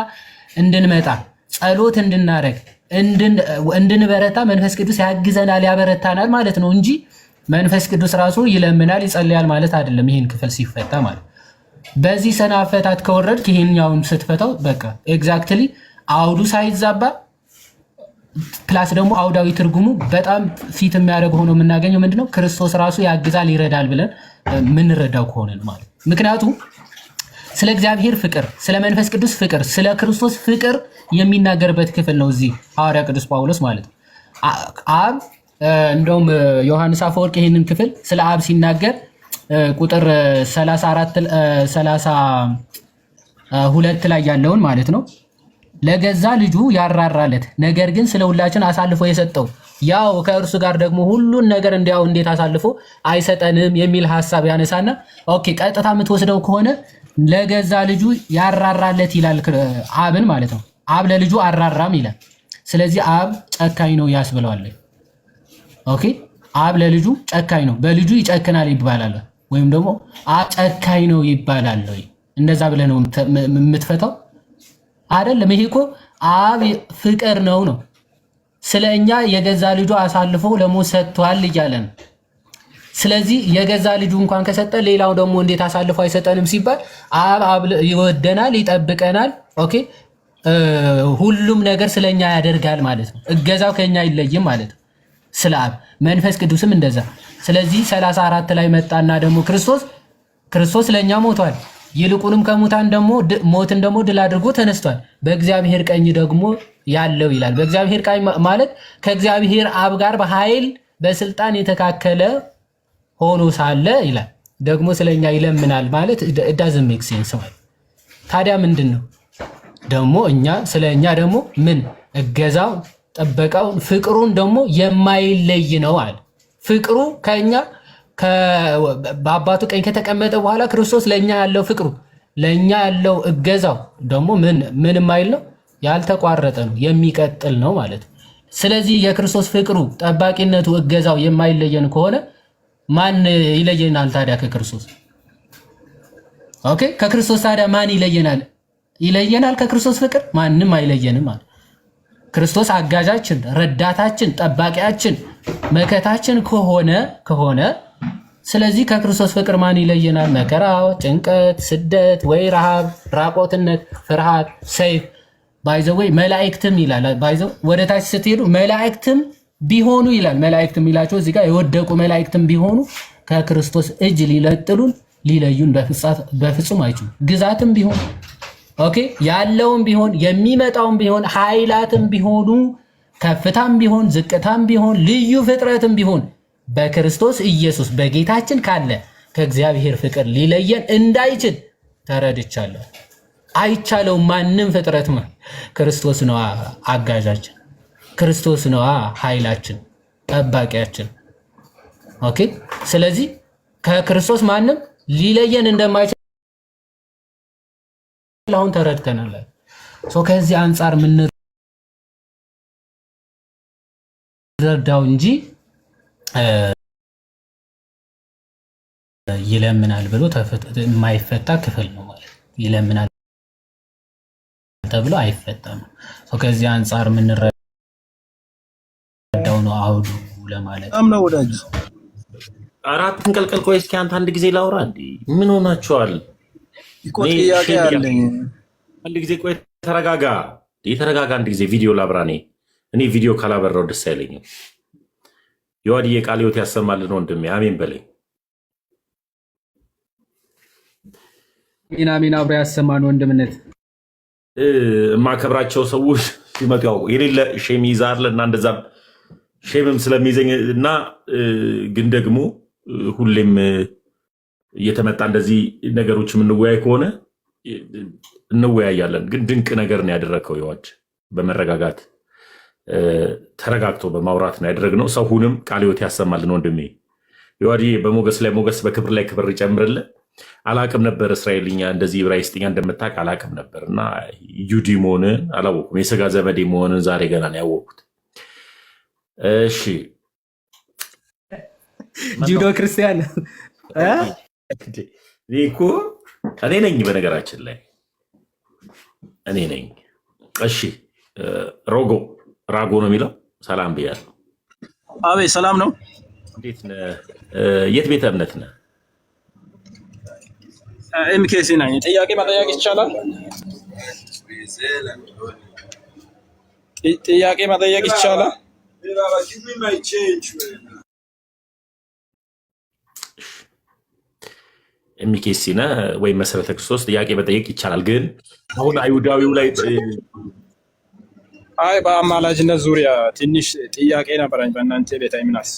Speaker 2: እንድንመጣ ጸሎት እንድናረግ እንድንበረታ መንፈስ ቅዱስ ያግዘናል፣ ያበረታናል ማለት ነው እንጂ መንፈስ ቅዱስ ራሱ ይለምናል፣ ይጸልያል ማለት አይደለም። ይህን ክፍል ሲፈታ ማለት በዚህ ሰና አፈታት ከወረድክ ይሄኛውን ስትፈታው በቃ ኤግዛክትሊ አውዱ ሳይዛባ ፕላስ ደግሞ አውዳዊ ትርጉሙ በጣም ፊት የሚያደርግ ሆኖ የምናገኘው ምንድነው? ክርስቶስ ራሱ ያግዛል ይረዳል ብለን የምንረዳው ከሆነ ማለት ምክንያቱም ስለ እግዚአብሔር ፍቅር፣ ስለ መንፈስ ቅዱስ ፍቅር፣ ስለ ክርስቶስ ፍቅር የሚናገርበት ክፍል ነው እዚህ ሐዋርያ ቅዱስ ጳውሎስ ማለት ነው። አብ እንደውም ዮሐንስ አፈወርቅ ይህንን ክፍል ስለ አብ ሲናገር ቁጥር 32 ላይ ያለውን ማለት ነው ለገዛ ልጁ ያራራለት ነገር ግን ስለ ሁላችን አሳልፎ የሰጠው ያው ከእርሱ ጋር ደግሞ ሁሉን ነገር እንዲያው እንዴት አሳልፎ አይሰጠንም የሚል ሐሳብ ያነሳና ኦኬ ቀጥታ የምትወስደው ከሆነ ለገዛ ልጁ ያራራለት ይላል አብን ማለት ነው። አብ ለልጁ አራራም ይላል። ስለዚህ አብ ጨካኝ ነው ያስብለዋል። ኦኬ አብ ለልጁ ጨካኝ ነው፣ በልጁ ይጨክናል ይባላል። ወይም ደግሞ አጨካኝ ነው ይባላል ወይ? እንደዛ ብለህ ነው የምትፈታው አይደለም። ይሄ እኮ አብ ፍቅር ነው። ስለኛ የገዛ ልጁ አሳልፎ ለሞት ሰጥቷል እያለ ነው። ስለዚህ የገዛ ልጁ እንኳን ከሰጠ ሌላው ደግሞ እንዴት አሳልፎ አይሰጠንም ሲባል አብ ይወደናል፣ ይጠብቀናል። ኦኬ ሁሉም ነገር ስለኛ ያደርጋል ማለት ነው። እገዛው ከኛ አይለይም ማለት ነው። ስለ አብ መንፈስ ቅዱስም እንደዛ። ስለዚህ 34 ላይ መጣና ደግሞ ክርስቶስ ለኛ ሞቷል፣ ይልቁንም ከሙታን ደግሞ ሞትን ደግሞ ድል አድርጎ ተነስቷል፣ በእግዚአብሔር ቀኝ ደግሞ ያለው ይላል። በእግዚአብሔር ቀኝ ማለት ከእግዚአብሔር አብ ጋር በኃይል በስልጣን የተካከለ ሆኖ ሳለ ይላል። ደግሞ ስለኛ ይለምናል ማለት doesn't make sense ማለት ታዲያ ምንድን ነው ደግሞ ስለኛ ደግሞ ምን እገዛው ጥበቃው ፍቅሩን ደግሞ የማይለይ ነው አለ። ፍቅሩ ከኛ በአባቱ ቀኝ ከተቀመጠ በኋላ ክርስቶስ ለኛ ያለው ፍቅሩ ለኛ ያለው እገዛው ደግሞ ምን የማይል ነው፣ ያልተቋረጠ ነው፣ የሚቀጥል ነው ማለት ነው። ስለዚህ የክርስቶስ ፍቅሩ ጠባቂነቱ እገዛው የማይለየን ከሆነ ማን ይለየናል ታዲያ ከክርስቶስ? ኦኬ ከክርስቶስ ታዲያ ማን ይለየናል ከክርስቶስ ፍቅር? ማንም አይለየንም ማለት ክርስቶስ አጋዣችን፣ ረዳታችን፣ ጠባቂያችን፣ መከታችን ከሆነ ስለዚህ ከክርስቶስ ፍቅር ማን ይለየናል? መከራው፣ ጭንቀት፣ ስደት ወይ ረሃብ፣ ራቆትነት፣ ፍርሃት፣ ሰይፍ ባይዘወይ መላእክትም ይላል። ባይዘው ወደ ታች ስትሄዱ መላእክትም ቢሆኑ ይላል። መላእክትም የሚላቸው እዚህ ጋር የወደቁ መላእክትም ቢሆኑ ከክርስቶስ እጅ ሊለዩን በፍጹም አይችሉም። ግዛትም ቢሆን ኦኬ ያለውም ቢሆን የሚመጣውም ቢሆን ኃይላትም ቢሆኑ ከፍታም ቢሆን ዝቅታም ቢሆን ልዩ ፍጥረትም ቢሆን በክርስቶስ ኢየሱስ በጌታችን ካለ ከእግዚአብሔር ፍቅር ሊለየን እንዳይችል ተረድቻለሁ። አይቻለው ማንም ፍጥረት ክርስቶስ ነው አጋዣችን፣ ክርስቶስ ነው ኃይላችን፣ ጠባቂያችን። ኦኬ ስለዚህ ከክርስቶስ ማንም ሊለየን እንደማይችል አሁን ተረድተናል። ከዚህ አንጻር ምንረዳው እንጂ ይለምናል ብሎ የማይፈታ ክፍል ነው ማለት ይለምናል ተብሎ አይፈታም። ከዚህ አንጻር ምንረዳው ነው አውዱ ለማለት
Speaker 7: ነው። ወዳጅ
Speaker 3: አራት እንቀልቀል። ቆይ እስኪ አንተ አንድ ጊዜ ላውራ። እንዴ ምን ሆናችኋል?
Speaker 7: ጥያቄ አለኝ።
Speaker 3: አንድ ጊዜ ቆይ ተረጋጋ። አንድ ጊዜ ቪዲዮ ላብራ። እኔ ቪዲዮ ካላበራው ደስ አይለኝም። የዋድዬ ቃለ ሕይወት ያሰማልን ወንድሜ፣ አሜን በለኝ።
Speaker 2: አሜን አብራ ያሰማን ወንድምነት።
Speaker 3: የማከብራቸው ሰዎች ሲመጡ ያው የሌለ ሼም ይዛል እና እንደዛም ሼምም ስለሚይዘኝ እና ግን ደግሞ ሁሌም እየተመጣ እንደዚህ ነገሮች የምንወያይ ከሆነ እንወያያለን። ግን ድንቅ ነገር ነው ያደረግከው የዋድ በመረጋጋት ተረጋግቶ በማውራት ነው ያደረግነው። ሰው ሁንም ቃለ ሕይወት ያሰማልን ወንድሜ። የዋድዬ በሞገስ ላይ ሞገስ በክብር ላይ ክብር ይጨምርልን። አላቅም ነበር እስራኤልኛ እንደዚህ ዕብራይስጥኛ እንደምታውቅ አላቅም ነበር እና ዩዲ መሆንን አላወኩም። የስጋ ዘመዴ መሆንን ዛሬ ገና ነው ያወቅኩት። እሺ
Speaker 2: ጁዶ ክርስቲያን
Speaker 3: እኮ እኔ ነኝ፣ በነገራችን ላይ እኔ ነኝ። እሺ ራጎ ነው የሚለው። ሰላም ብያለሁ።
Speaker 7: አቤት ሰላም ነው።
Speaker 3: እንዴት ነህ? የት ቤተ እምነት ነህ?
Speaker 7: ኤምኬሲ ነኝ። ጥያቄ መጠየቅ ይቻላል? ጥያቄ መጠየቅ ይቻላል?
Speaker 3: ኤምኬሲ ነህ ወይም መሰረተ ክርስቶስ? ጥያቄ መጠየቅ ይቻላል። ግን አሁን አይሁዳዊው ላይ
Speaker 7: በአማላጅነት ዙሪያ ትንሽ ጥያቄ ነበረኝ። በእናንተ ቤተ እምነት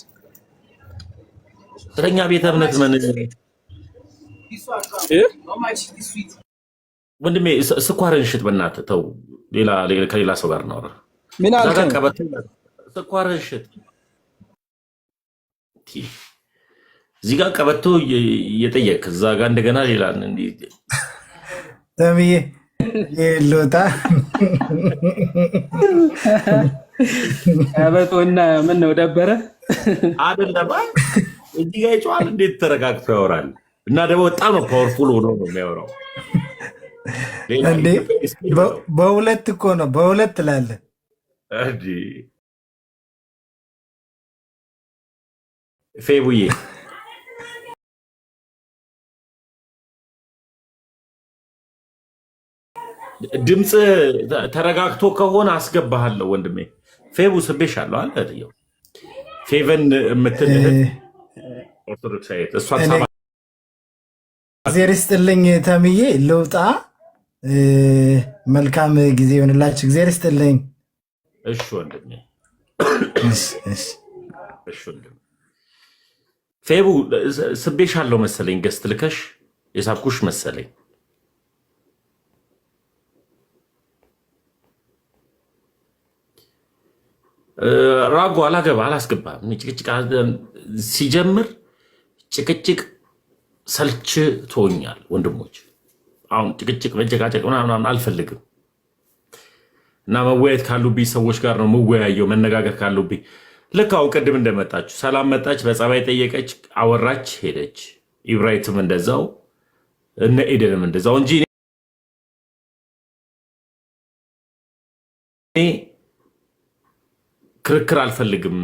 Speaker 3: ስለኛ ቤተ እምነት ምን ወንድሜ ስኳርን ሽጥ በእናትህ ተው። ከሌላ ሰው ጋር እናወራ።
Speaker 7: ምን አልከኝ?
Speaker 3: ስኳርን ሽጥ። እዚህ ጋር ቀበቶ እየጠየቅ እዛ ጋር እንደገና ሌላ
Speaker 5: ተብዬ የሎታ
Speaker 2: ቀበቶና ምን ነው ደበረ
Speaker 3: አይደለም። እዚህ ጋር ይጨዋል። እንዴት ተረጋግቶ ያወራል? እና ደግሞ በጣም ነው ፓወርፉል ሆኖ ነው የሚያወራው።
Speaker 5: እንዴ በሁለት እኮ ነው በሁለት ላለ
Speaker 3: ፌቡዬ ድምፅ ተረጋግቶ ከሆነ አስገባሃለሁ ወንድሜ። ፌቡ ስቤሻለሁ አለ ፌቨን የምትል ኦርቶዶክሳዊት እሷን
Speaker 5: እግዚአብሔር ይስጥልኝ ተምዬ ልውጣ። መልካም ጊዜ ይሆንላችሁ። እግዚአብሔር ይስጥልኝ።
Speaker 3: እሺ ወንድሜ፣ እሺ ወንድሜ። ፌቡ ስቤሻለሁ መሰለኝ፣ ገስት ልከሽ የሳብኩሽ መሰለኝ። ራጎ አላስገባም። ጭቅጭቅ ሲጀምር ጭቅጭቅ ሰልችቶኛል ወንድሞች። አሁን ጭቅጭቅ መጨቃጨቅ ምናምን አልፈልግም እና መወያየት ካሉብኝ ሰዎች ጋር ነው መወያየው። መነጋገር ካሉብኝ ልክ አሁን ቅድም እንደመጣችሁ ሰላም መጣች፣ በጸባይ ጠየቀች፣ አወራች፣ ሄደች። ኢብራሂትም እንደዛው እነ ኤደንም እንደዛው እንጂ ክርክር አልፈልግም።